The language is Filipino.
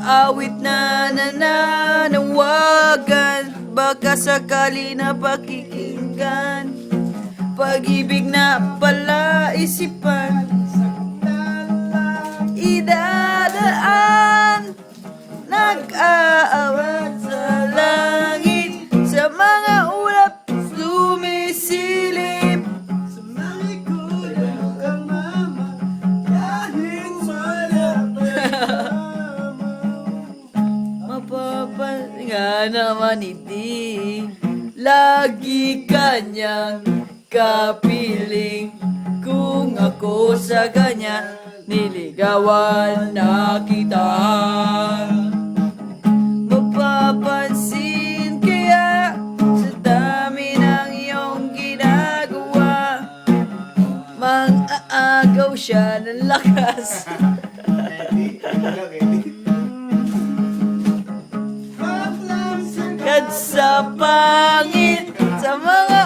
awit na nananawagan, baka sakali na pakikinggan. Pag-ibig na palaisipan, idadaan, nag-aawat sa langit, sa mga ulap sumisilip. Sa mga kulang kang mama, kahit wala mapapansin nga naman hindi, lagi kanyang kapiling. Kung ako sa kanya niligawan na kita, mapapansin kaya sa dami ng iyong ginagawa, mang-aagaw siya ng lakas. Kad sa pangit, sa mga